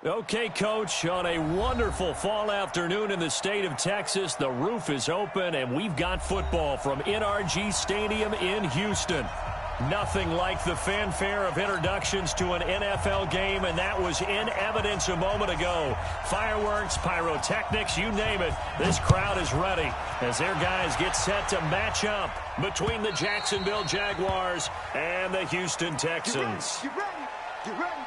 Okay, Coach, on a wonderful fall afternoon in the state of Texas, the roof is open, and we've got football from NRG Stadium in Houston. Nothing like the fanfare of introductions to an NFL game, and that was in evidence a moment ago. Fireworks, pyrotechnics, you name it. This crowd is ready as their guys get set to match up between the Jacksonville Jaguars and the Houston Texans. Get ready. Get ready.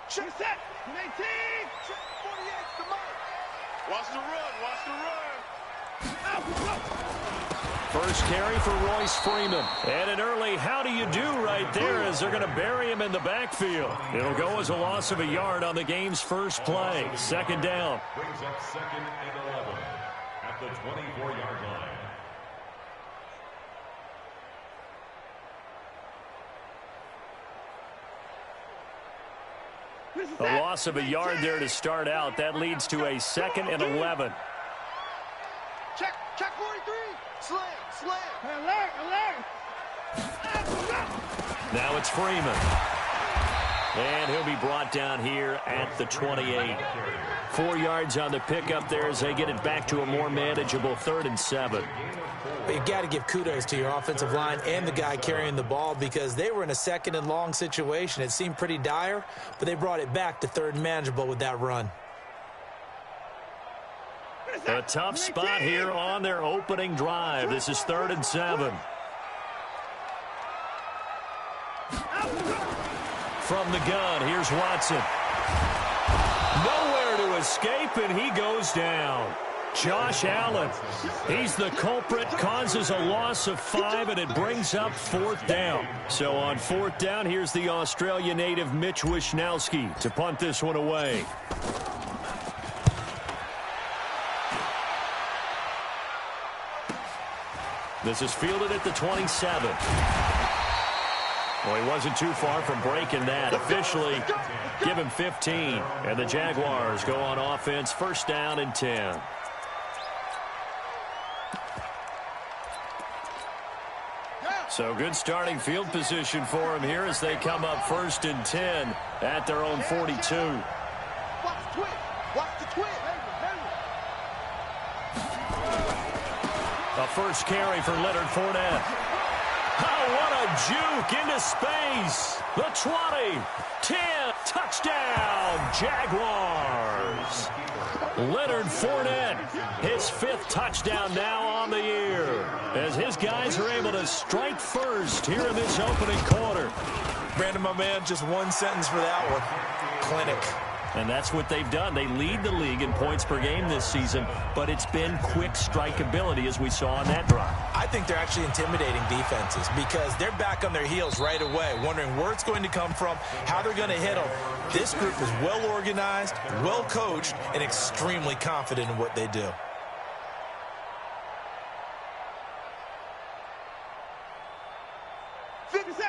Check set. 18. Check 48. Come on. Watch the run. Watch the run. First carry for Royce Freeman. And an early how do you do right there as they're going to bury him in the backfield. It'll go as a loss of a yard on the game's first play. Second down. Brings up 2nd and 11 at the 24-yard line. A loss of a yard there to start out. That leads to a 2nd and 11. Check 43. Slam. Alert. Now it's Freeman. And he'll be brought down here at the 28. 4 yards on the pickup there as they get it back to a more manageable 3rd and 7. You've got to give kudos to your offensive line and the guy carrying the ball because they were in a 2nd and long situation. It seemed pretty dire, but they brought it back to 3rd and manageable with that run. A tough spot here on their opening drive. This is 3rd and 7. From the gun, here's Watson. Nowhere to escape, and he goes down. Josh Allen, he's the culprit, causes a loss of 5, and it brings up 4th down. So on 4th down, here's the Australia native Mitch Wishnowsky to punt this one away. This is fielded at the 27. Well, he wasn't too far from breaking that. Officially, give him 15. And the Jaguars go on offense, 1st down and 10. So good starting field position for him here as they come up 1st and 10 at their own 42. Watch the twin. Watch the twin. A first carry for Leonard Fournette. Oh, what a juke into space. The 20, 10, touchdown, Jaguars. Leonard Fournette, his 5th touchdown now on the year, as his guys are able to strike first here in this opening quarter. Brandon, my man, just one sentence for that one. Clinic. And that's what they've done. They lead the league in points per game this season, but it's been quick strikeability as we saw on that drive. I think they're actually intimidating defenses because they're back on their heels right away, wondering where it's going to come from, how they're going to hit them. This group is well organized, well coached, and extremely confident in what they do.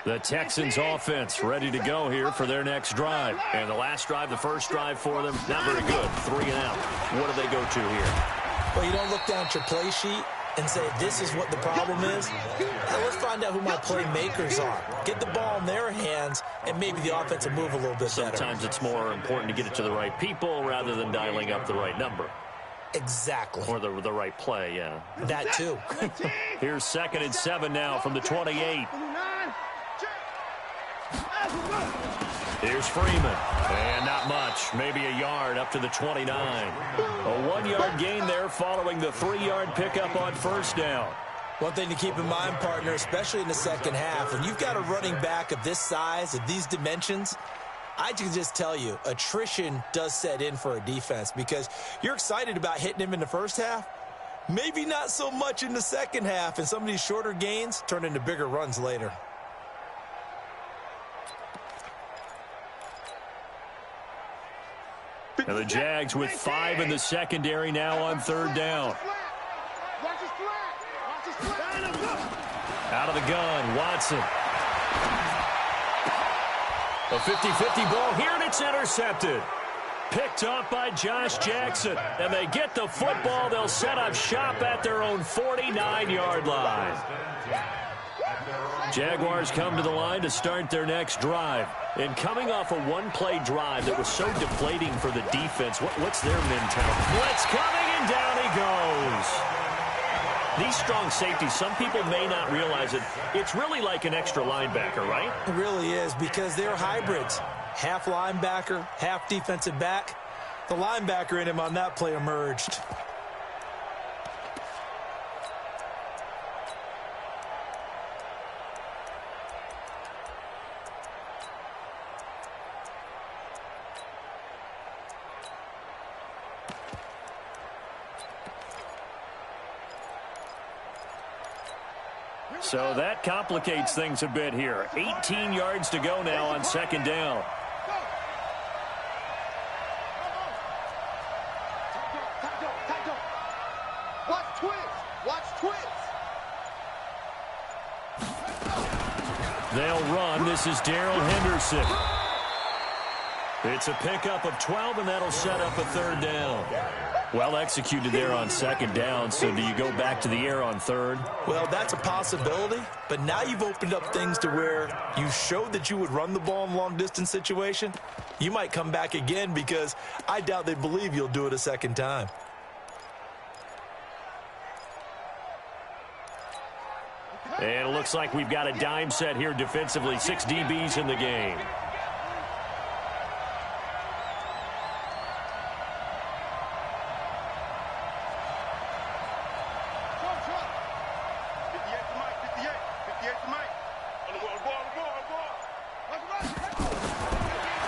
The Texans offense ready to go here for their next drive. And the last drive, the first drive for them, not very good. 3 and out. What do they go to here? Well, you don't look down at your play sheet and say, this is what the problem is. Now, let's find out who my playmakers are. Get the ball in their hands, and maybe the offense will move a little bit better. Sometimes it's more important to get it to the right people rather than dialing up the right number. Exactly. Or the right play, yeah. That too. Here's 2nd and 7 now from the 28. Here's Freeman. And not much. Maybe a yard up to the 29. A 1-yard gain there following the 3-yard pickup on 1st down. One thing to keep in mind, partner, especially in the second half, when you've got a running back of this size, of these dimensions, I can just tell you, attrition does set in for a defense because you're excited about hitting him in the first half. Maybe not so much in the second half, and some of these shorter gains turn into bigger runs later. And the Jags with 5 in the secondary now on 3rd down. Out of the gun, Watson. A 50-50 ball here, and it's intercepted. Picked up by Josh Jackson. And they get the football. They'll set up shop at their own 49-yard line. Jaguars come to the line to start their next drive. And coming off a one-play drive that was so deflating for the defense, what's their mentality? Blitz coming, and down he goes. These strong safeties, some people may not realize it. It's really like an extra linebacker, right? It really is, because they're hybrids. Half linebacker, half defensive back. The linebacker in him on that play emerged. So that complicates things a bit here. 18 yards to go now on second down. They'll run. This is Darrell Henderson. It's a pickup of 12, and that'll set up a third down. Well executed there on second down, so do you go back to the air on third? Well, that's a possibility, but now you've opened up things to where you showed that you would run the ball in a long-distance situation. You might come back again because I doubt they believe you'll do it a second time. And it looks like we've got a dime set here defensively. 6 DBs in the game.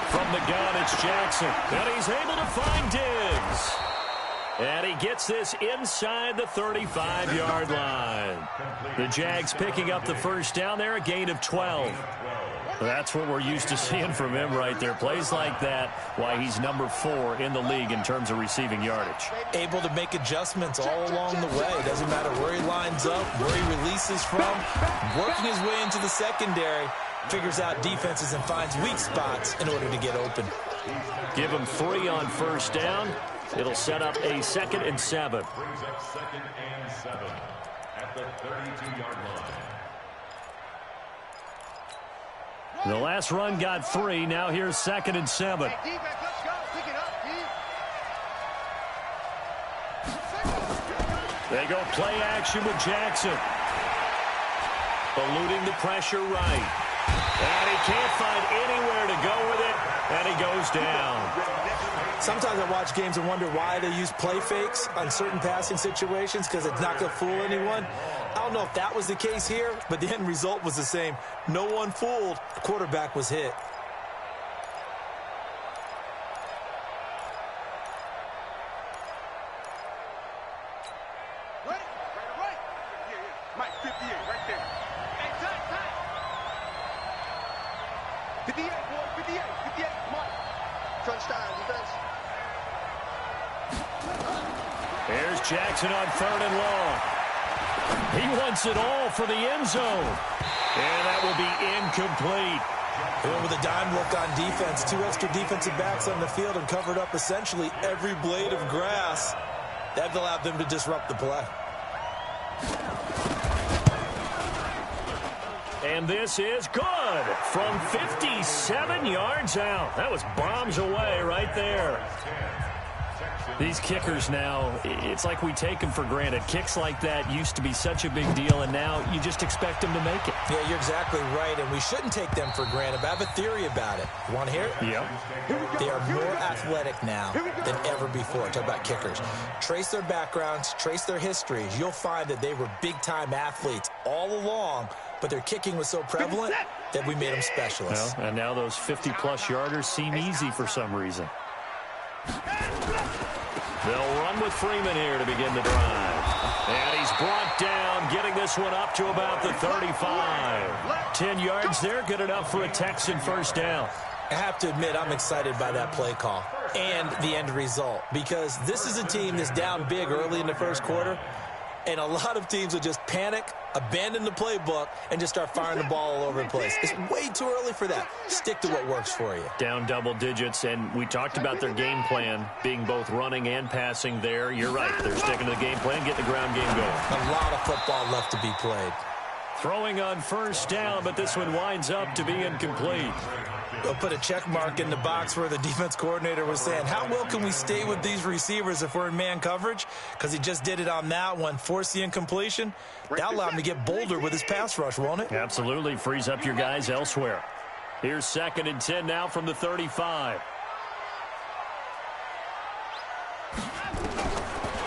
From the gun, it's Jackson. And he's able to find Diggs. And he gets this inside the 35-yard line. The Jags picking up the first down there, a gain of 12. That's what we're used to seeing from him right there. Plays like that, why he's number 4 in the league in terms of receiving yardage. Able to make adjustments all along the way. Doesn't matter where he lines up, where he releases from. Working his way into the secondary. Figures out defenses and finds weak spots in order to get open. Give him 3 on first down. It'll set up a 2nd and 7. Brings up 2nd and 7 at the 32-yard line. The last run got 3. Now here's 2nd and 7. They go play action with Jackson. Eluding the pressure right. And he can't find anywhere to go with it. And he goes down. Sometimes I watch games and wonder why they use play fakes on certain passing situations, because it's not going to fool anyone. I don't know if that was the case here, but the end result was the same. No one fooled. The quarterback was hit. Mike, 58, right there. Hey, tight. 58, boy, 58, Mike. Touchdown, defense. There's Jackson on 3rd and long. He wants it all for the end zone. And that will be incomplete. They went with a dime look on defense. 2 extra defensive backs on the field and covered up essentially every blade of grass. That allowed them to disrupt the play. And this is good from 57 yards out. That was bombs away right there. These kickers now, it's like we take them for granted. Kicks like that used to be such a big deal, and now you just expect them to make it. Yeah, you're exactly right, and we shouldn't take them for granted. But I have a theory about it. You want to hear it? Yep. They are more athletic now than ever before. Talk about kickers. Trace their backgrounds, trace their histories. You'll find that they were big-time athletes all along, but their kicking was so prevalent that we made them specialists. Well, and now those 50-plus yarders seem easy for some reason. They'll run with Freeman here to begin the drive. And he's brought down, getting this one up to about the 35. 10 yards there, good enough for a Texan first down. I have to admit, I'm excited by that play call and the end result, because this is a team that's down big early in the first quarter, and a lot of teams will just panic, abandon the playbook, and just start firing the ball all over the place. It's way too early for that. Stick to what works for you. Down double digits, and we talked about their game plan being both running and passing there. You're right. They're sticking to the game plan, getting the ground game going. A lot of football left to be played. Throwing on first down, but this one winds up to be incomplete. They'll put a check mark in the box where the defense coordinator was saying, how well can we stay with these receivers if we're in man coverage? Because he just did it on that one, forced the incompletion. That'll allow him to get bolder with his pass rush, won't it? Absolutely. Frees up your guys elsewhere. Here's 2nd and 10 now from the 35.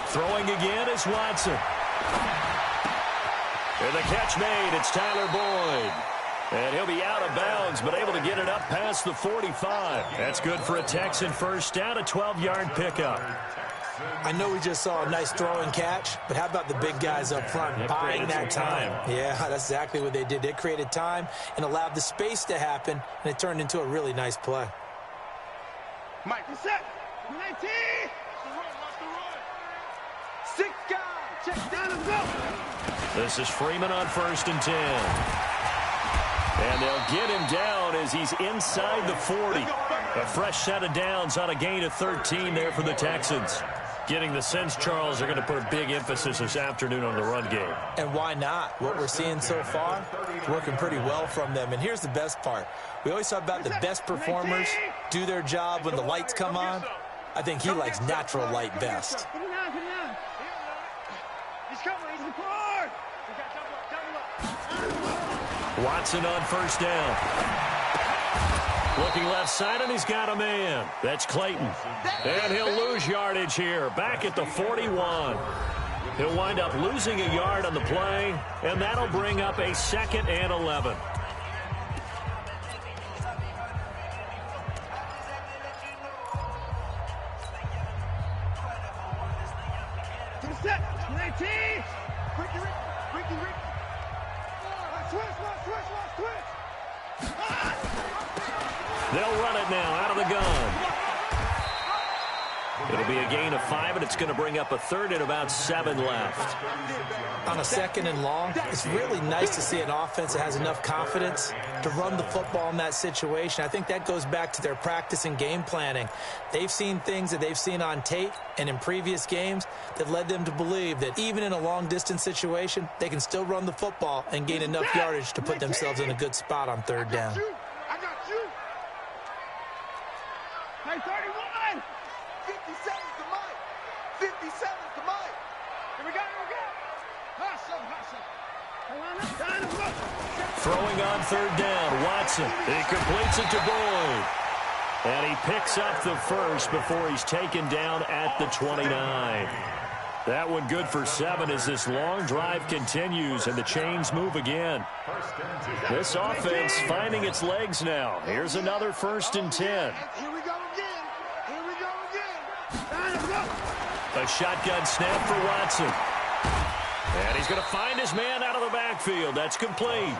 Throwing again is Watson. And the catch made. It's Tyler Boyd. And he'll be out of bounds, but able to get it up past the 45. That's good for a Texan first down, a 12-yard pickup. I know we just saw a nice throw and catch, but how about the big guys up front buying that time? Yeah, that's exactly what they did. They created time and allowed the space to happen, and it turned into a really nice play. Mike, set. 19. 6 guys. Check down and go. This is Freeman on 1st and 10. And they'll get him down as he's inside the 40. A fresh set of downs on a gain of 13 there for the Texans. Getting the sense, Charles, they're going to put a big emphasis this afternoon on the run game. And why not? What we're seeing so far, working pretty well from them. And here's the best part. We always talk about the best performers do their job when the lights come on. I think he likes natural light best. He's coming. He's in the court. Watson on first down. Looking left side, and he's got a man. That's Clayton. And he'll lose yardage here, back at the 41. He'll wind up losing a yard on the play, and that'll bring up a 2nd and 11. Set. 19. Ricky. Switch. They'll run it now out of the gun. It'll be a gain of 5, and it's going to bring up a 3rd and about 7 left. On a 2nd and long, it's really nice to see an offense that has enough confidence to run the football in that situation. I think that goes back to their practice and game planning. They've seen things that they've seen on tape and in previous games that led them to believe that even in a long-distance situation, they can still run the football and gain enough yardage to put themselves in a good spot on 3rd down. I got you. Hey, 31. 57 to Mike. 57 to Mike. Here we go. Hustle. Throwing on 3rd down, Watson. He completes it to Boyd. And he picks up the first before he's taken down at the 29. That one good for 7 as this long drive continues and the chains move again. This offense finding its legs now. Here's another 1st and 10. Here we go again. A shotgun snap for Watson. And he's going to find his man out of the backfield. That's complete.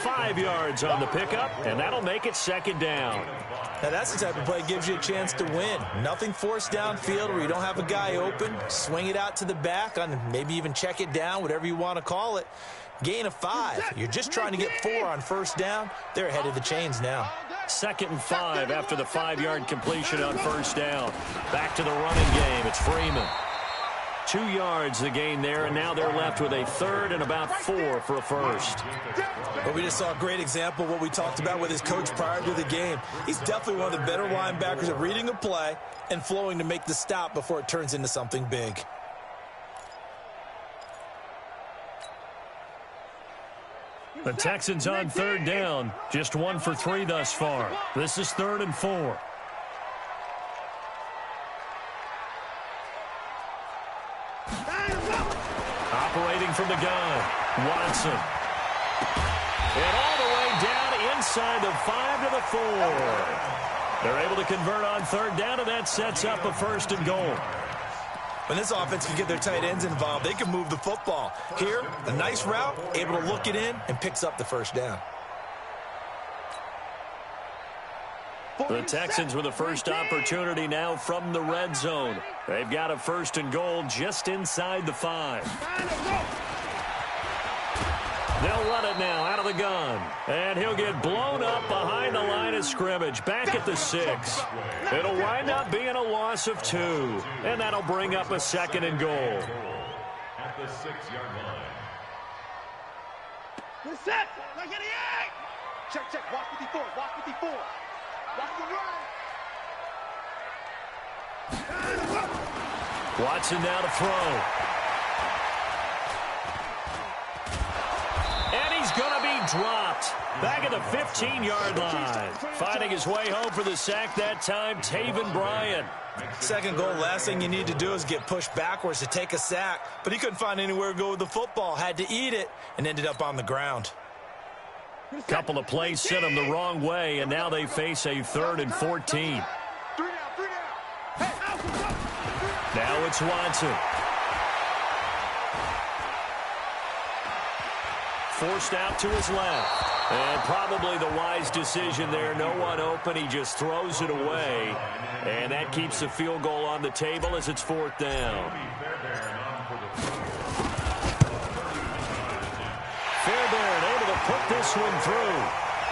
5 yards on the pickup, and that'll make it 2nd down. Now, that's the type of play that gives you a chance to win. Nothing forced downfield where you don't have a guy open. Swing it out to the back, on maybe even check it down, whatever you want to call it. Gain of 5. You're just trying to get 4 on 1st down. They're ahead of the chains now. 2nd and 5 after the 5-yard completion on 1st down. Back to the running game. It's Freeman. 2 yards the gain there, and now they're left with a 3rd and about 4 for a 1st. But we just saw a great example of what we talked about with his coach prior to the game. He's definitely one of the better linebackers at reading a play and flowing to make the stop before it turns into something big. The Texans on 3rd down, just 1 for 3 thus far. This is 3rd and 4. Operating from the gun, Watson. And all the way down inside the 5 to the 4. They're able to convert on 3rd down, and that sets up a 1st and goal. When this offense can get their tight ends involved, they can move the football. Here, a nice route, able to look it in, and picks up the 1st down. The Texans with the first opportunity now from the red zone. They've got a 1st and goal just inside the 5. They'll run it now out of the gun. And he'll get blown up behind the line of scrimmage, back at the 6. It'll wind up being a loss of 2. And that'll bring up a 2nd and goal. At the 6-yard line. Good set. Like an egg. Check. Walk 54. Walk 54. Walk the run. Watson now to throw. And he's going to be dropped. Back at the 15-yard line. Finding his way home for the sack that time, Taven Bryan. 2nd goal, last thing you need to do is get pushed backwards to take a sack. But he couldn't find anywhere to go with the football. Had to eat it and ended up on the ground. Couple of plays sent him the wrong way, and now they face a 3rd and 14. Now it's Watson. Forced out to his left. And probably the wise decision there. No one open. He just throws it away. And that keeps the field goal on the table as it's 4th down. Fairbairn able to put this one through.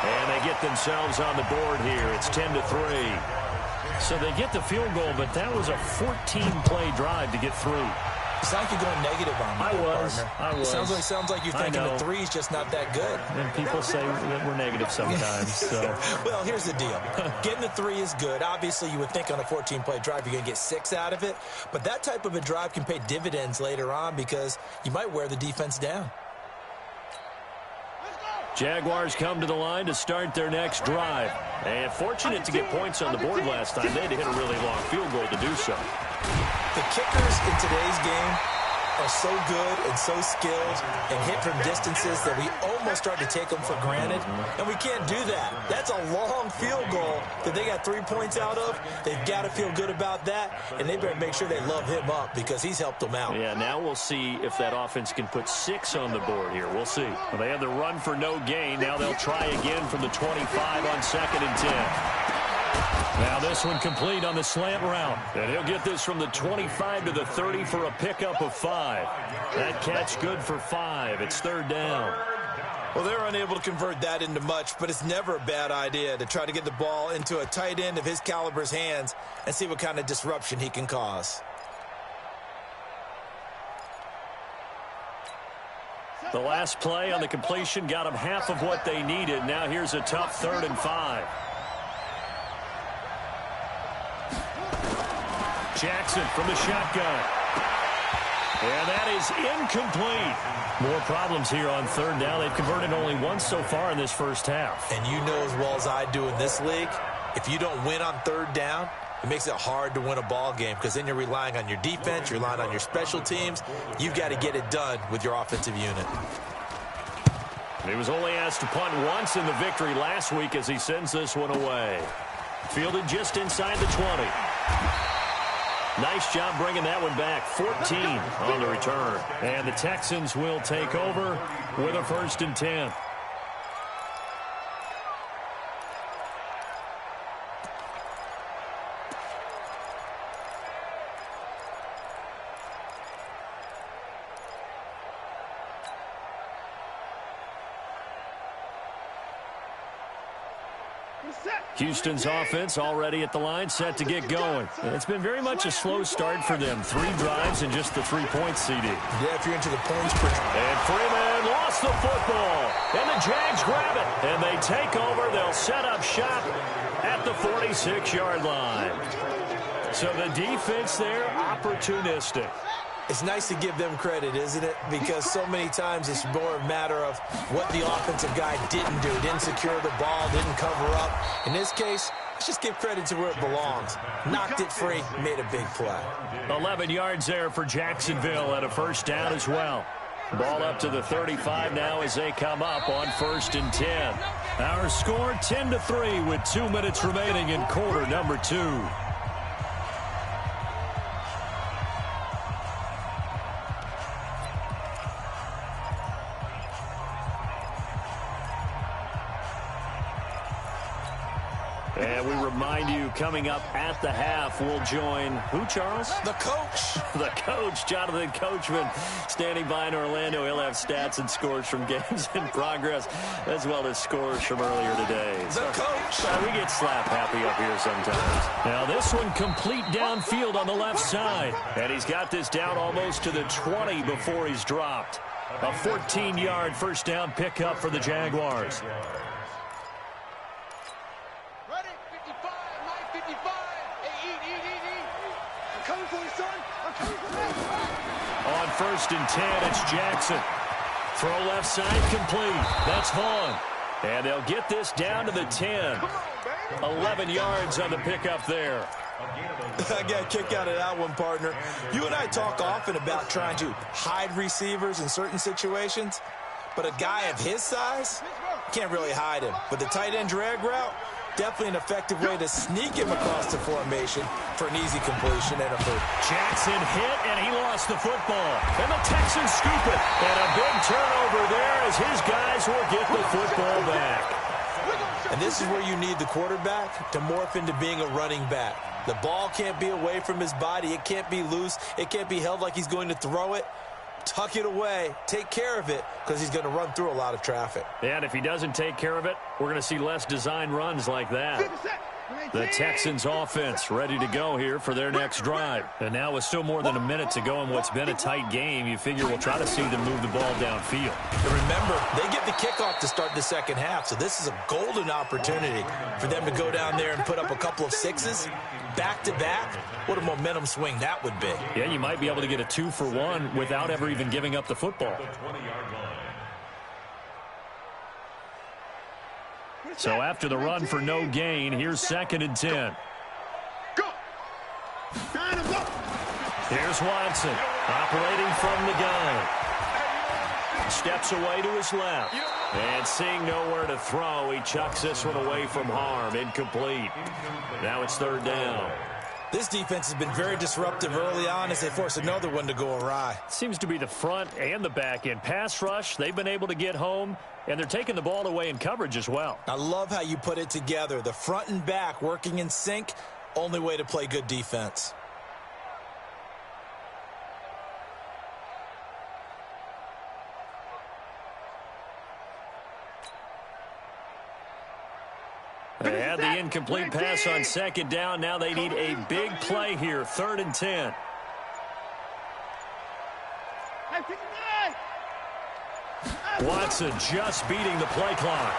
And they get themselves on the board here. It's 10-3. So they get the field goal, but that was a 14-play drive to get through. It's like you're going negative on me, I was. Sounds like you're thinking the 3's just not that good. And people say that we're negative sometimes. So. Well, here's the deal. Getting the 3 is good. Obviously, you would think on a 14-play drive you're going to get 6 out of it. But that type of a drive can pay dividends later on because you might wear the defense down. Jaguars come to the line to start their next drive. And fortunate to get points on the board last time. They had to hit a really long field goal to do so. The kickers in today's game are so good and so skilled and hit from distances that we almost start to take them for granted, and we can't do that. That's a long field goal that they got 3 points out of. They've got to feel good about that, and they better make sure they love him up because he's helped them out. Yeah, now we'll see if that offense can put 6 on the board here. We'll see. Well, they had the run for no gain. Now they'll try again from the 25 on 2nd and 10. Now this one complete on the slant route. And he'll get this from the 25 to the 30 for a pickup of 5. That catch good for 5. It's 3rd down. Well, they're unable to convert that into much, but it's never a bad idea to try to get the ball into a tight end of his caliber's hands and see what kind of disruption he can cause. The last play on the completion got them half of what they needed. Now here's a tough 3rd and 5. Jackson from the shotgun. And that is incomplete. More problems here on 3rd down. They've converted only once so far in this first half. And you know as well as I do in this league, if you don't win on 3rd down, it makes it hard to win a ball game because then you're relying on your defense, you're relying on your special teams. You've got to get it done with your offensive unit. He was only asked to punt once in the victory last week as he sends this one away. Fielded just inside the 20. Nice job bringing that one back. 14 on the return. And the Texans will take over with a 1st and 10. Houston's offense already at the line, set to get going. And it's been very much a slow start for them. 3 drives and just the 3 points, CD. Yeah, if you're into the points per... And Freeman lost the football. And the Jags grab it. And they take over. They'll set up shop at the 46-yard line. So the defense there, opportunistic. It's nice to give them credit, isn't it? Because so many times it's more a matter of what the offensive guy didn't do. Didn't secure the ball, didn't cover up. In this case, let's just give credit to where it belongs. Knocked it free, made a big play. 11 yards there for Jacksonville and a 1st down as well. Ball up to the 35 now as they come up on 1st and 10. Our score 10-3 with 2 minutes remaining in quarter number 2. And we remind you, coming up at the half, we'll join who, Charles? The coach. The coach, Jonathan Coachman, standing by in Orlando. He'll have stats and scores from games in progress, as well as scores from earlier today. The coach. We get slap happy up here sometimes. Now this one complete downfield on the left side. And he's got this down almost to the 20 before he's dropped. A 14-yard first down pickup for the Jaguars. Ready? 55, my 55. Hey, eat. I'm coming for you, son. I'm coming for you. On 1st and 10, it's Jackson. Throw left side complete. That's Vaughn. And they'll get this down to the 10. 11 yards on the pickup there. I got a kick out of that one, partner. You and I talk often about trying to hide receivers in certain situations, but a guy of his size can't really hide him. But the tight end drag route, definitely an effective way to sneak him across the formation for an easy completion and a first. Jackson hit, and he lost the football. And the Texans scoop it. And a big turnover there as his guys will get the football back. And this is where you need the quarterback to morph into being a running back. The ball can't be away from his body. It can't be loose. It can't be held like he's going to throw it. Tuck it away. Take care of it because he's going to run through a lot of traffic. And if he doesn't take care of it, we're going to see less design runs like that. The Texans offense ready to go here for their next drive. And now with still more than a minute to go in what's been a tight game, you figure we'll try to see them move the ball downfield. And remember, they get the kickoff to start the second half, so this is a golden opportunity for them to go down there and put up a couple of sixes back-to-back. What a momentum swing that would be. Yeah, you might be able to get a 2-for-1 without ever even giving up the football. So after the run for no gain, here's 2nd and 10. Here's Watson, operating from the gun. Steps away to his left. And seeing nowhere to throw, he chucks this one away from harm. Incomplete. Now it's 3rd down. This defense has been very disruptive early on as they force another one to go awry. Seems to be the front and the back end. Pass rush, they've been able to get home, and they're taking the ball away in coverage as well. I love how you put it together. The front and back working in sync, only way to play good defense. They had the incomplete pass on 2nd down. Now they need a big play here. 3rd and 10. Watson just beating the play clock.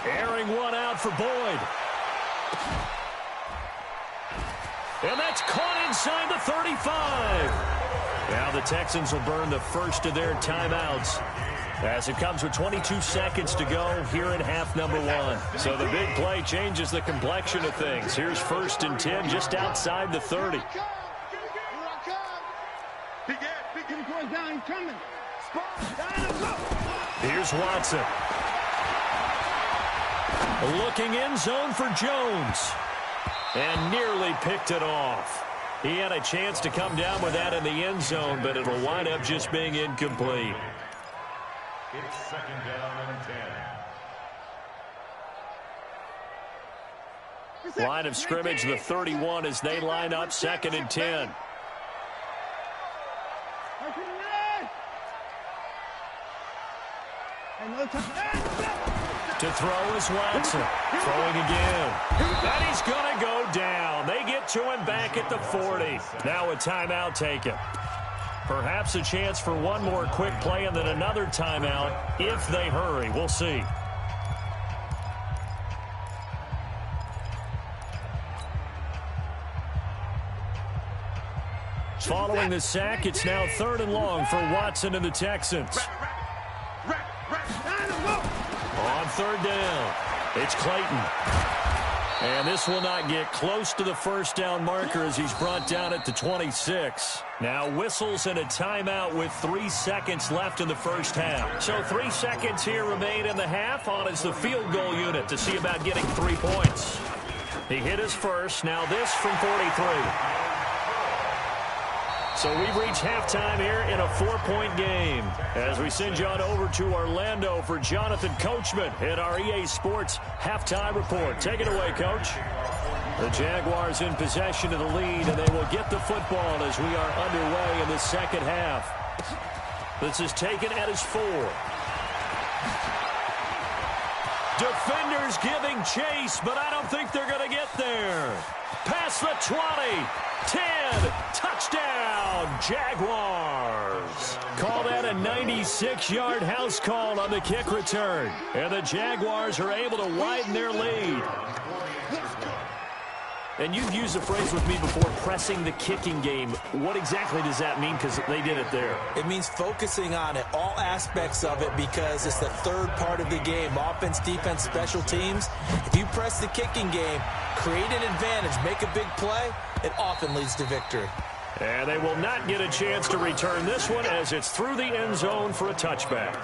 Airing one out for Boyd. And that's caught inside the 35. Now the Texans will burn the first of their timeouts as it comes with 22 seconds to go here in half number 1. So the big play changes the complexion of things. Here's 1st and 10 just outside the 30. Here's Watson. Looking in zone for Jones. And nearly picked it off. He had a chance to come down with that in the end zone, but it'll wind up just being incomplete. It's 2nd down and 10. Line of scrimmage, the 31 as they line up 2nd and 10. To throw is Watson. Throwing again. And he's going to go down. They get to him back at the 40. Now a timeout taken. Perhaps a chance for one more quick play and then another timeout if they hurry. We'll see. Following the sack, it's now 3rd and long for Watson and the Texans. On 3rd down, it's Clayton. And this will not get close to the first down marker as he's brought down at the 26. Now whistles and a timeout with 3 seconds left in the first half. So 3 seconds here remain in the half. On is the field goal unit to see about getting 3 points. He hit his first. Now this from 43. So we've reached halftime here in a 4-point game as we send you on over to Orlando for Jonathan Coachman in our EA Sports halftime report. Take it away, Coach. The Jaguars in possession of the lead, and they will get the football as we are underway in the second half. This is taken at his 4. Defenders giving chase, but I don't think they're going to get there. Past the 20, 10, touchdown, Jaguars. Call that a 96-yard house call on the kick return. And the Jaguars are able to widen their lead. And you've used the phrase with me before, pressing the kicking game. What exactly does that mean? Because they did it there. It means focusing on it, all aspects of it, because it's the third part of the game. Offense, defense, special teams. If you press the kicking game, create an advantage, make a big play, it often leads to victory. And they will not get a chance to return this one as it's through the end zone for a touchback.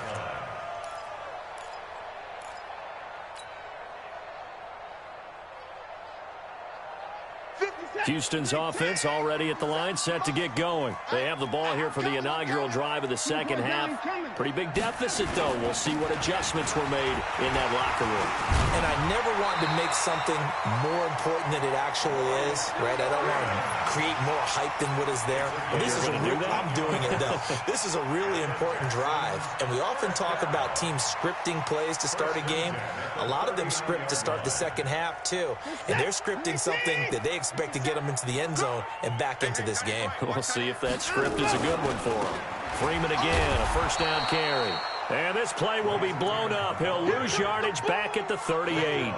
Houston's offense already at the line, set to get going. They have the ball here for the inaugural drive of the second half. Pretty big deficit, though. We'll see what adjustments were made in that locker room. And I never want to make something more important than it actually is, right? I don't want to create more hype than what is there. But this is I'm doing it, though. This is a really important drive. And we often talk about teams scripting plays to start a game. A lot of them script to start the second half, too. And they're scripting something that they expect to get them into the end zone and back into this game. We'll see if that script is a good one for him. Freeman again, a first down carry. And this play will be blown up. He'll lose yardage back at the 38.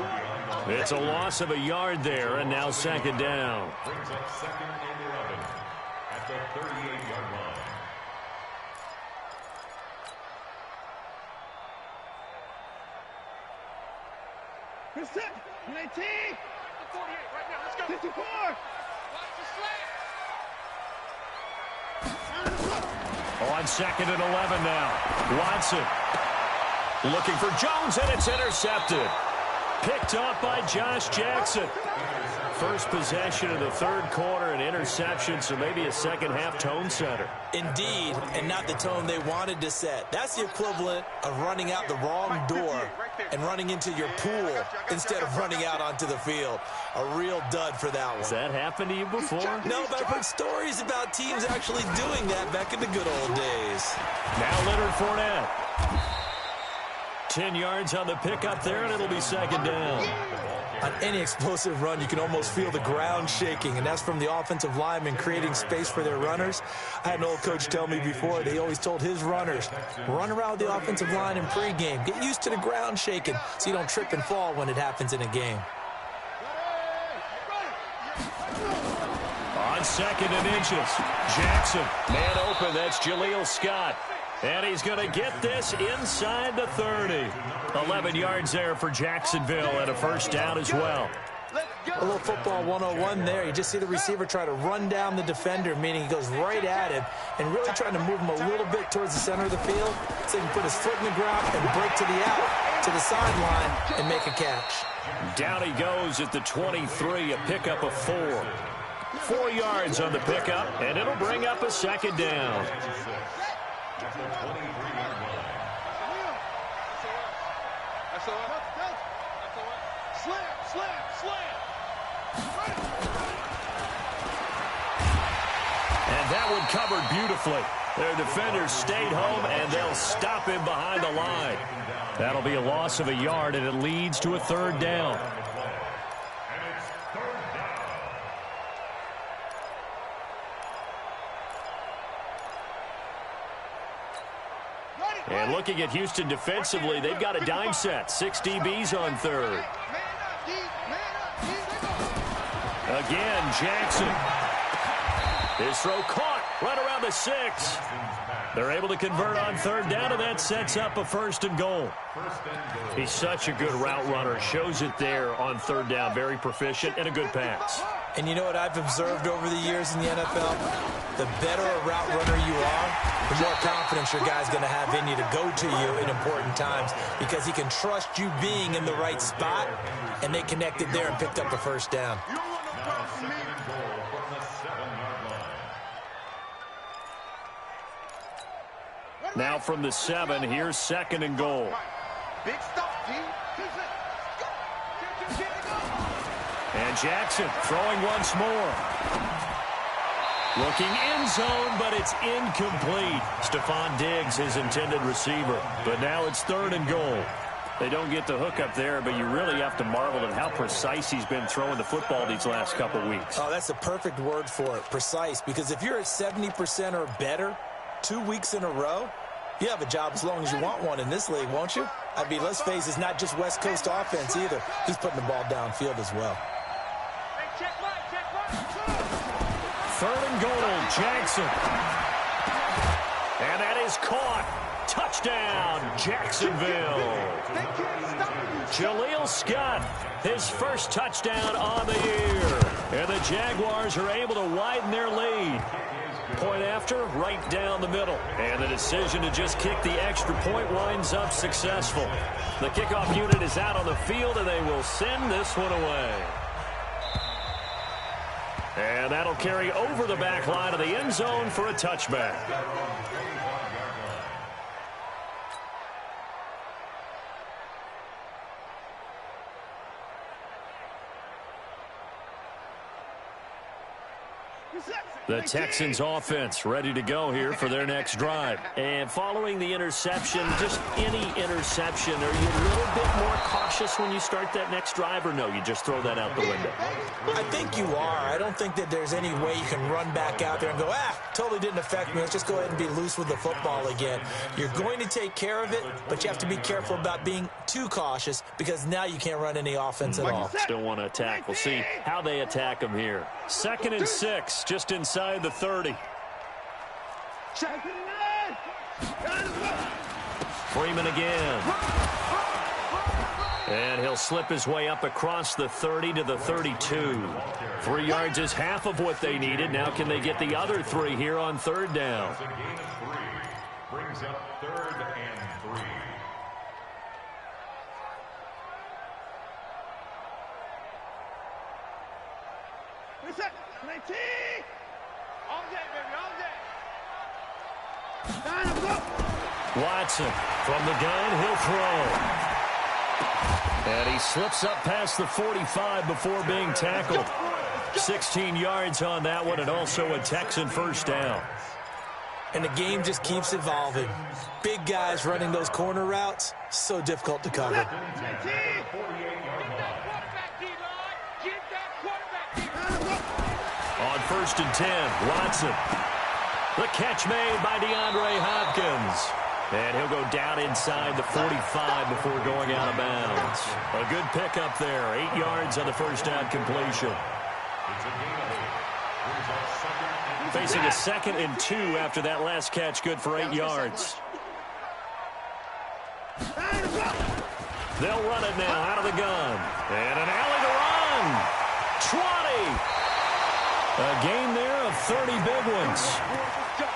It's a loss of a yard there, and now second down. Brings up 2nd and 11 at the 38-yard line. Reset. 19. 48 right now. Let's go. 54. Watch the slap. On 2nd and 11 now. Watson looking for Jones, and it's intercepted. Picked up by Josh Jackson. First possession of the third quarter, an interception, so maybe a second-half tone setter. Indeed, and not the tone they wanted to set. That's the equivalent of running out the wrong door and running into your pool instead of running out onto the field. A real dud for that one. Has that happened to you before? No, but I've heard stories about teams actually doing that back in the good old days. Now Leonard Fournette. 10 yards on the pickup there, and it'll be second down. On any explosive run, you can almost feel the ground shaking, and that's from the offensive linemen creating space for their runners. I had an old coach tell me before, they always told his runners, run around the offensive line in pregame. Get used to the ground shaking so you don't trip and fall when it happens in a game. On 2nd and inches, Jackson, man open, that's Jaleel Scott. And he's going to get this inside the 30. 11 yards there for Jacksonville and a first down as well. A little football 101 there. You just see the receiver try to run down the defender, meaning he goes right at him and really trying to move him a little bit towards the center of the field so he can put his foot in the ground and break to the out, to the sideline, and make a catch. Down he goes at the 23, a pickup of 4. 4 yards on the pickup, and it'll bring up a second down. At the 23-yard line. That's all right. Slam. And that one covered beautifully. Their defenders stayed home, and they'll stop him behind the line. That'll be a loss of a yard, and it leads to a third down. And looking at Houston defensively, they've got a dime set. 6 DBs on third. Again, Jackson. His throw caught right around the 6. They're able to convert on third down, and that sets up a 1st and goal. He's such a good route runner. Shows it there on third down. Very proficient and a good pass. And you know what I've observed over the years in the NFL? The better a route runner you are, the more confidence your guy's going to have in you to go to you in important times because he can trust you being in the right spot, and they connected there and picked up a first down. Now from the 7, here's 2nd and goal. Big stop, G. And Jackson throwing once more. Looking end zone, but it's incomplete. Stephon Diggs, his intended receiver. But now it's 3rd and goal. They don't get the hook up there, but you really have to marvel at how precise he's been throwing the football these last couple weeks. Oh, that's the perfect word for it, precise. Because if you're at 70% or better 2 weeks in a row, you have a job as long as you want one in this league, won't you? I mean, let's face it, it's not just West Coast offense either. He's putting the ball downfield as well. 3rd and goal, Jackson. And that is caught. Touchdown, Jacksonville. Jaleel Scott, his first touchdown on the year. And the Jaguars are able to widen their lead. Point after, right down the middle. And the decision to just kick the extra point winds up successful. The kickoff unit is out on the field, and they will send this one away. And that'll carry over the back line of the end zone for a touchback. The Texans offense ready to go here for their next drive. And following the interception, just any interception, are you a little bit more cautious when you start that next drive, or no, you just throw that out the window? I think you are. I don't think that there's any way you can run back out there and go, totally didn't affect me. Let's just go ahead and be loose with the football again. You're going to take care of it, but you have to be careful about being too cautious because now you can't run any offense at all. Still want to attack. We'll see how they attack them here. 2nd and 6, just inside the 30. Freeman again. And he'll slip his way up across the 30 to the 32. 3 yards is half of what they needed. Now can they get the other 3 here on 3rd down? It's a gain of 3. Brings up 3rd and 3. Watson from the gun, he'll throw. And he slips up past the 45 before being tackled. 16 yards on that one, and also a Texan first down. And the game just keeps evolving. Big guys running those corner routes, so difficult to cover. On 1st and 10, Watson. The catch made by DeAndre Hopkins. And he'll go down inside the 45 before going out of bounds. A good pickup there. 8 yards on the first down completion. Facing a 2nd and 2 after that last catch. Good for 8 yards. They'll run it now out of the gun. And an alley to run. 20. A gain there of 30 big ones.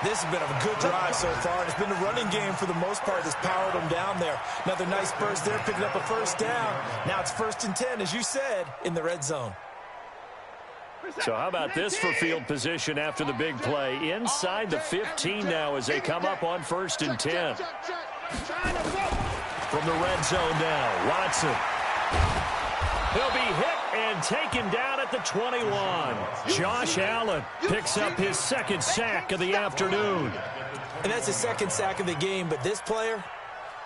This has been a good drive so far. It's been the running game for the most part that's powered them down there. Another nice burst there, picking up a first down. Now it's 1st and 10, as you said, in the red zone. So how about this for field position after the big play? Inside the 15 now as they come up on 1st and 10. From the red zone now, Watson. He'll be hit and taken down at the 21. Josh Allen picks up his 2nd sack of the afternoon. And that's his 2nd sack of the game, but this player,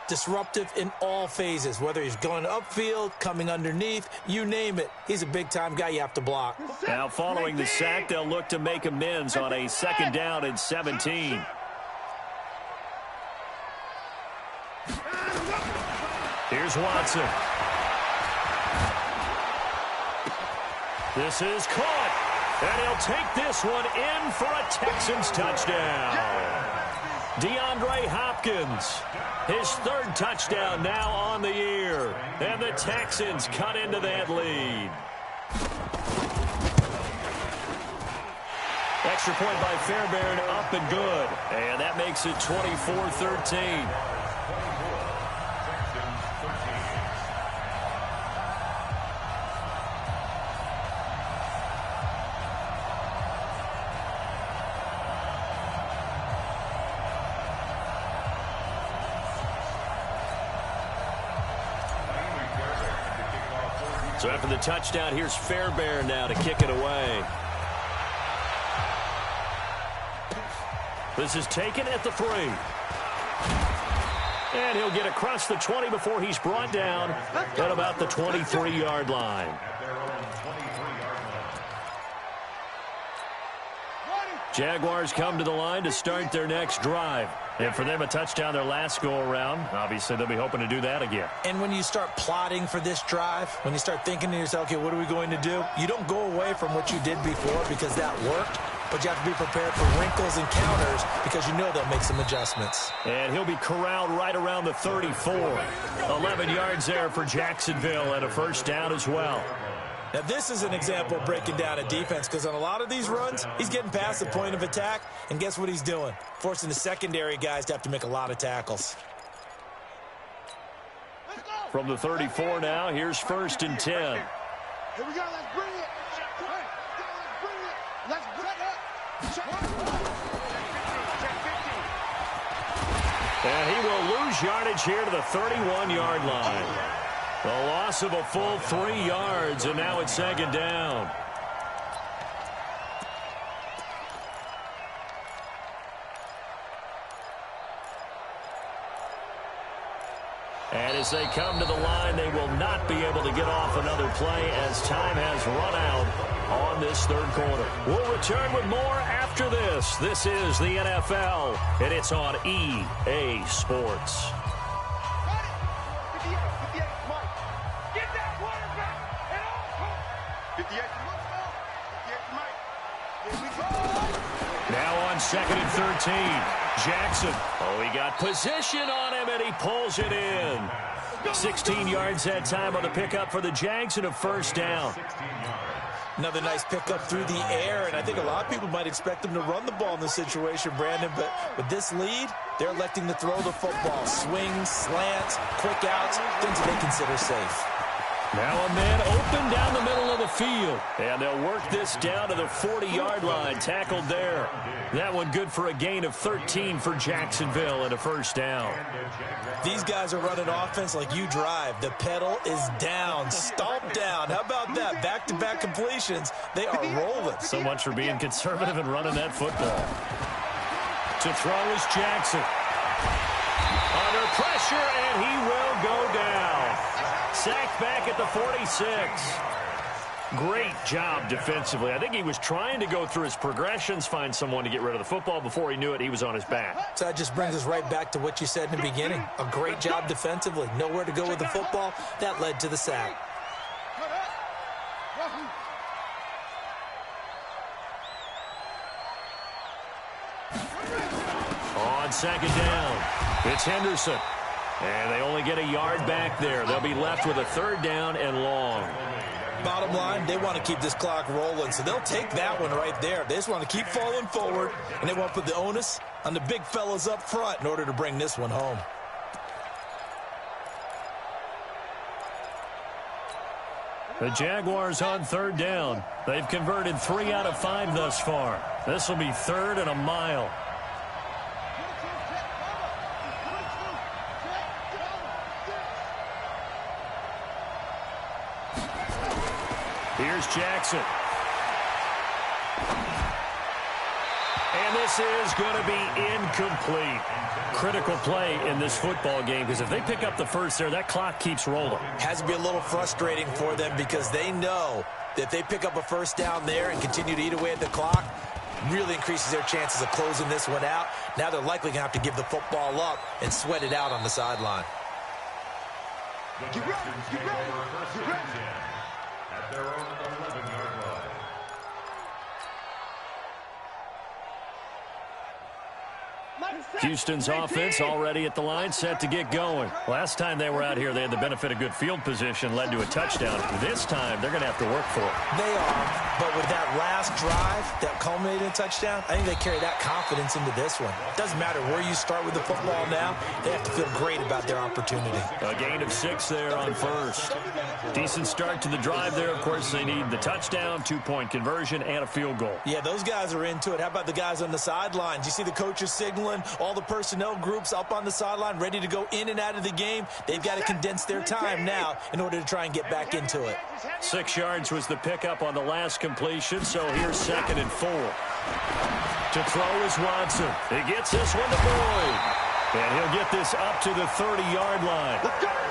disruptive in all phases, whether he's going upfield, coming underneath, you name it. He's a big-time guy you have to block. Now following the sack, they'll look to make amends on a 2nd down and 17. Here's Watson. This is caught, and he'll take this one in for a Texans touchdown. DeAndre Hopkins, his 3rd touchdown now on the year, and the Texans cut into that lead. Extra point by Fairbairn, up and good, and that makes it 24-13. So after the touchdown, here's Fairbairn now to kick it away. This is taken at the 3. And he'll get across the 20 before he's brought down at about the 23-yard line. Jaguars come to the line to start their next drive. And for them, a touchdown their last go-around. Obviously, they'll be hoping to do that again. And when you start plotting for this drive, when you start thinking to yourself, okay, what are we going to do? You don't go away from what you did before because that worked. But you have to be prepared for wrinkles and counters because you know they'll make some adjustments. And he'll be corralled right around the 34. 11 yards there for Jacksonville and a first down as well. Now, this is an example of breaking down a defense because on a lot of these runs, he's getting past the point of attack, and guess what he's doing? Forcing the secondary guys to have to make a lot of tackles. From the 34 now, here's 1st and 10. Here we go, let's bring it. Let's bring it. And he will lose yardage here to the 31-yard line. The loss of a full 3 yards, and now it's 2nd down. And as they come to the line, they will not be able to get off another play as time has run out on this 3rd quarter. We'll return with more after this. This is the NFL, and it's on EA Sports. Now on 2nd and 13. Jackson. Oh, he got position on him, and he pulls it in. 16 yards that time on the pickup for the Jags and a first down. Another nice pickup through the air, and I think a lot of people might expect them to run the ball in this situation, Brandon, but with this lead, they're electing to throw the football. Swings, slants, quick outs, things that they consider safe. Now a man open down the middle of the field. And they'll work this down to the 40-yard line. Tackled there. That one good for a gain of 13 for Jacksonville and a first down. These guys are running offense like you drive. The pedal is down, stomped down. How about that? Back-to-back completions. They are rolling. So much for being conservative and running that football. To throw is Jackson. Under pressure, and he will go down. Sacked back at the 46. Great job defensively. I think he was trying to go through his progressions, find someone to get rid of the football. Before he knew it, he was on his back. So that just brings us right back to what you said in the beginning. A great job defensively. Nowhere to go with the football. That led to the sack. On 2nd down, it's Henderson. And they only get a yard back there. They'll be left with a 3rd down and long. Bottom line, they want to keep this clock rolling, so they'll take that one right there. They just want to keep falling forward, and they want to put the onus on the big fellas up front in order to bring this one home. The Jaguars on 3rd down. They've converted 3 out of 5 thus far. This will be 3rd and a mile. Here's Jackson. And this is going to be incomplete. Critical play in this football game because if they pick up the first there, that clock keeps rolling. Has to be a little frustrating for them because they know that if they pick up a first down there and continue to eat away at the clock, really increases their chances of closing this one out. Now they're likely going to have to give the football up and sweat it out on the sideline. Get ready, get ready, get ready. At their own 11-yard line. Houston's offense already at the line, set to get going. Last time they were out here, they had the benefit of good field position, led to a touchdown. This time, they're going to have to work for it. They are, but with that last drive that culminated in a touchdown, I think they carry that confidence into this one. It doesn't matter where you start with the football now. They have to feel great about their opportunity. A gain of 6 there on first. Decent start to the drive there. Of course, they need the touchdown, 2-point conversion, and a field goal. Yeah, those guys are into it. How about the guys on the sidelines? You see the coaches signaling? adrenaline, all the personnel groups up on the sideline, ready to go in and out of the game. They've got to condense their time now in order to try and get back into it. 6 yards was the pickup on the last completion, so here's 2nd and 4. To throw is Watson. He gets this one to Boyd. And he'll get this up to the 30-yard line.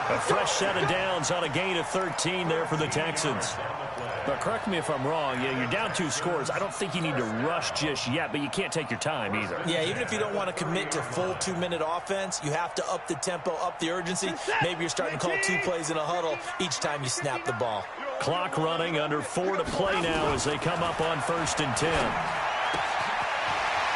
A fresh set of downs on a gain of 13 there for the Texans. But correct me if I'm wrong, you're down 2 scores. I don't think you need to rush just yet, but you can't take your time either. Yeah, even if you don't want to commit to full 2-minute offense, you have to up the tempo, up the urgency. Maybe you're starting to call 2 plays in a huddle each time you snap the ball. Clock running, under 4 to play now as they come up on 1st and 10.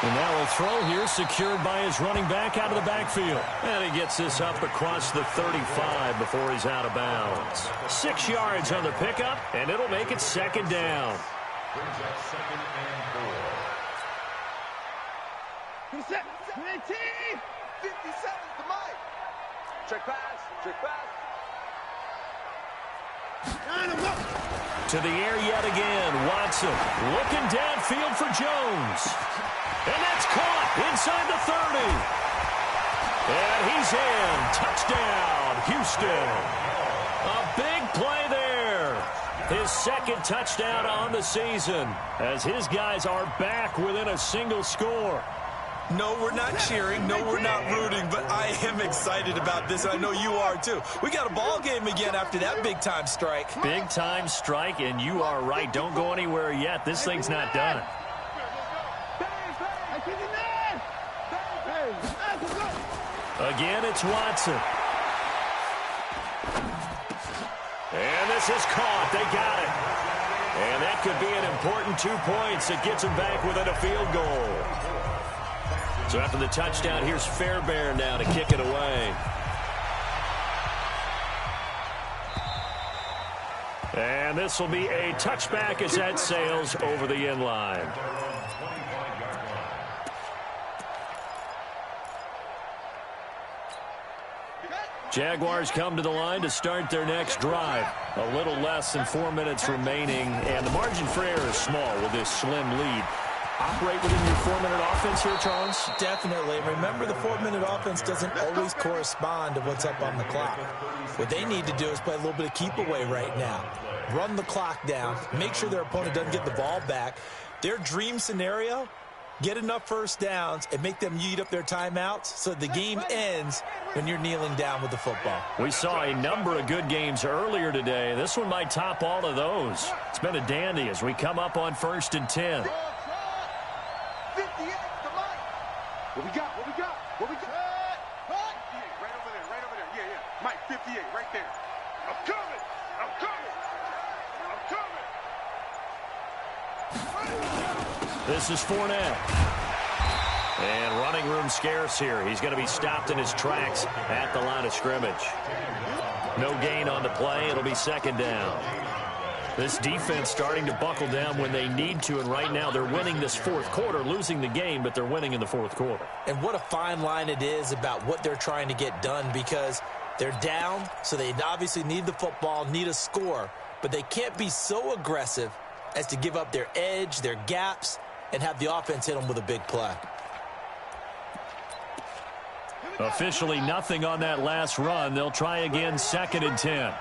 And now a throw here secured by his running back out of the backfield. And he gets this up across the 35 before he's out of bounds. 6 yards on the pickup, and it'll make it 2nd down. Brings up 2nd and 4. 27, 18, 57 to Mike. Check pass, check pass. To the air yet again. Watson looking downfield for Jones. And that's caught inside the 30. And he's in. Touchdown, Houston. A big play there. His 2nd touchdown on the season as his guys are back within a single score. No, we're not cheering. No, we're not rooting. But I am excited about this. I know you are, too. We got a ball game again after that big-time strike. Big-time strike, and you are right. Don't go anywhere yet. This thing's not done. Again, it's Watson. And this is caught. They got it. And that could be an important 2 points. It gets them back within a field goal. So after the touchdown, here's Fairbairn now to kick it away. And this will be a touchback as that sails over the end line. Jaguars come to the line to start their next drive. A little less than 4 minutes remaining, and the margin for error is small with this slim lead. Operate within your 4-minute offense here, Charles? Definitely. Remember, the 4-minute offense doesn't always correspond to what's up on the clock. What they need to do is play a little bit of keep away right now. Run the clock down. Make sure their opponent doesn't get the ball back. Their dream scenario, get enough first downs and make them eat up their timeouts so the game ends when you're kneeling down with the football. We saw a number of good games earlier today. This one might top all of those. It's been a dandy as we come up on 1st and 10. 58 to Mike. What we got? What we got? What we got? Right over there. Right over there. Yeah, yeah. Mike, 58 right there. I'm coming. I'm coming. This is Fournette. And running room scarce here. He's going to be stopped in his tracks at the line of scrimmage. No gain on the play. It'll be 2nd down. This defense starting to buckle down when they need to, and right now they're winning this 4th quarter, losing the game, but they're winning in the 4th quarter. And what a fine line it is about what they're trying to get done, because they're down, so they obviously need the football, need a score, but they can't be so aggressive as to give up their edge, their gaps, and have the offense hit them with a big play. Officially nothing on that last run. They'll try again, 2nd and 10.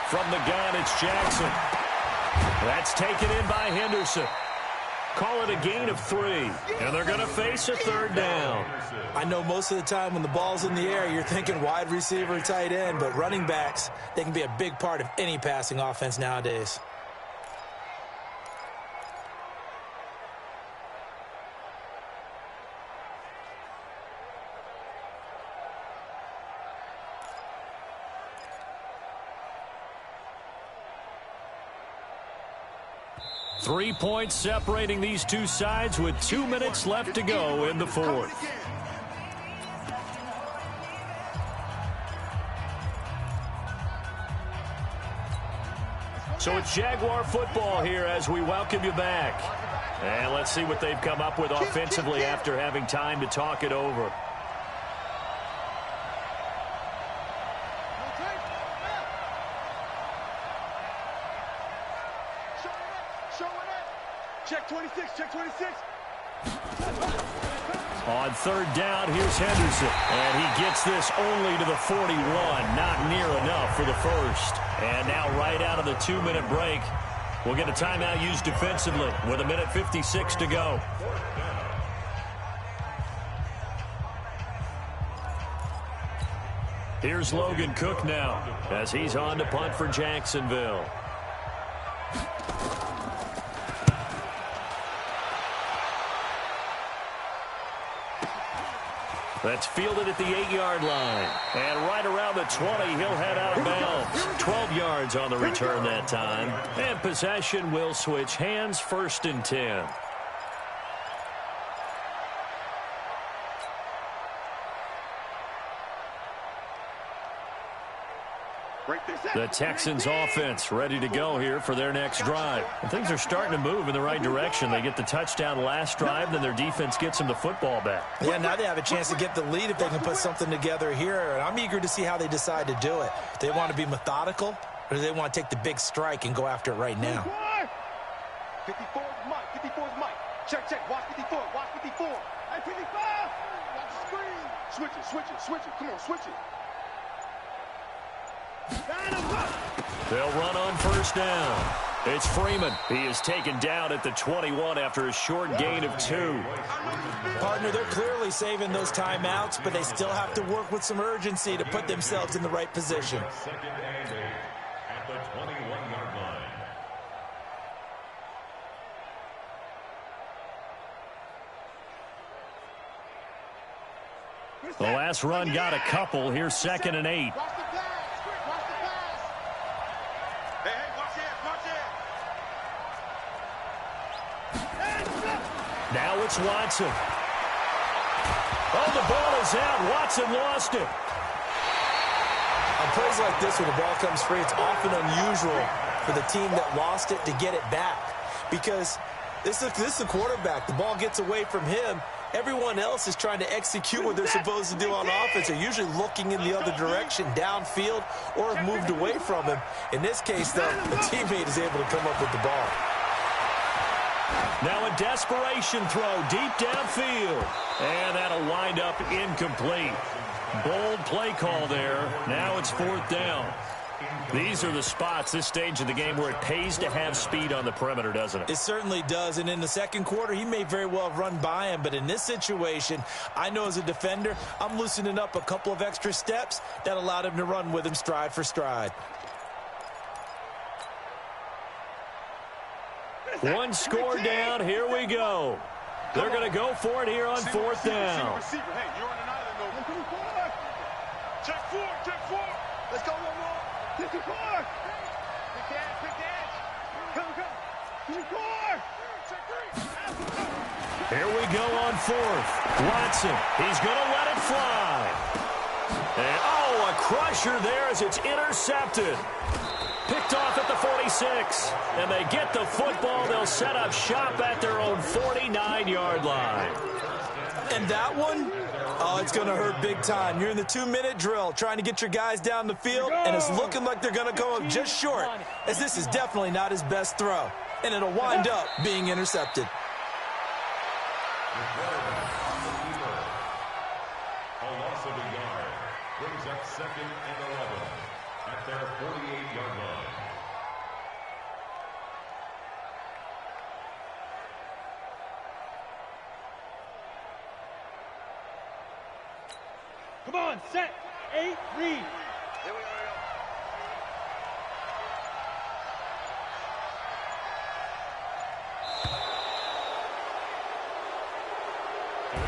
From the gun, it's Jackson. That's taken in by Henderson. Call it a gain of 3, and they're going to face a 3rd down. I know most of the time when the ball's in the air, you're thinking wide receiver, tight end, but running backs, they can be a big part of any passing offense nowadays. Three points separating these two sides with 2 minutes left to go in the 4th. So it's Jaguar football here as we welcome you back. And let's see what they've come up with offensively after having time to talk it over. Check 26, check 26. On third down, here's Henderson. And he gets this only to the 41. Not near enough for the first. And now right out of the 2-minute break, we'll get a timeout used defensively with 1:56 to go. Here's Logan Cook now as he's on to punt for Jacksonville. That's fielded at the 8-yard line. And right around the 20, he'll head out of bounds. 12 yards on the return that time. And possession will switch hands, 1st and 10. The Texans offense ready to go here for their next drive. And things are starting to move in the right direction. They get the touchdown last drive, then their defense gets them the football back. Yeah, now they have a chance to get the lead if they can put something together here. And I'm eager to see how they decide to do it. Do they want to be methodical, or do they want to take the big strike and go after it right now? 54 is Mike. 54 is Mike. Check, check. Watch 54. Watch 54. Hey, 55. Watch the screen. Switch it, switch it, switch it. Come on, switch it. They'll run on 1st down. It's Freeman. He is taken down at the 21 after a short gain of 2. Partner, they're clearly saving those timeouts, but they still have to work with some urgency to put themselves in the right position. Second and 8 at the 21-yard line. The last run got a couple. Here's 2nd and 8. Watch the pass. Watch the pass. Hey, hey, watch it, watch it. Now it's Watson. Oh, the ball is out. Watson lost it. On plays like this, when the ball comes free, it's often unusual for the team that lost it to get it back. Because this is the quarterback. The ball gets away from him. Everyone else is trying to execute what they're supposed to do on offense. They're usually looking in the other direction, downfield, or have moved away from him. In this case, though, the teammate is able to come up with the ball. Now a desperation throw deep downfield. And that'll wind up incomplete. Bold play call there. Now it's 4th down. These are the spots, this stage of the game, where it pays to have speed on the perimeter, doesn't it? It certainly does. And in the second quarter, he may very well have run by him. But in this situation, I know as a defender, I'm loosening up a couple of extra steps that allowed him to run with him stride for stride. One score down. Here we go. They're going to go for it here on 4th down. Receiver. Hey, you're on an island, though. Check 4, check 4. Let's go, one more. Check 4. Pick the edge. Come. Check 4. Check 3. Here we go on 4th. Watson, he's going to let it fly. And, oh, a crusher there as it's intercepted. Picked off at the 46. And they get the football. They'll set up shop at their own 49-yard line. And that one, oh, it's going to hurt big time. You're in the 2-minute drill trying to get your guys down the field, and it's looking like they're going to come up just short, as this is definitely not his best throw. And it'll wind up being intercepted. A loss of a yard brings up 2nd and 11 at their 48-yard line. Come on, set, 8, read. Here we are.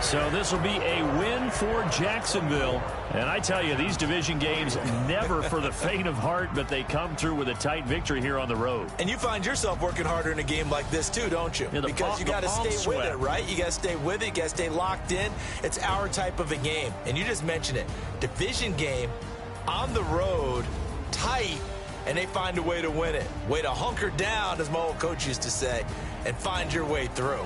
So this will be a win for Jacksonville. And I tell you, these division games never for the faint of heart, but they come through with a tight victory here on the road. And you find yourself working harder in a game like this too, don't you? Yeah, because you got to stay with it, right? You got to stay with it. You got to stay locked in. It's our type of a game. And you just mentioned it. Division game, on the road, tight, and they find a way to win it. Way to hunker down, as my old coach used to say, and find your way through.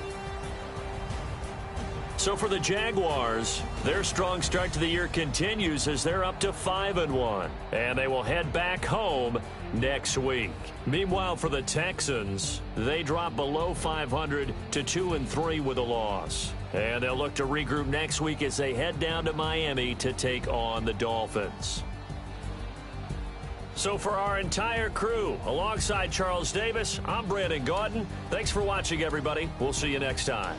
So for the Jaguars, their strong start to the year continues as they're up to 5-1. And they will head back home next week. Meanwhile, for the Texans, they drop below 500 to 2-3 with a loss. And they'll look to regroup next week as they head down to Miami to take on the Dolphins. So for our entire crew, alongside Charles Davis, I'm Brandon Gaudin. Thanks for watching, everybody. We'll see you next time.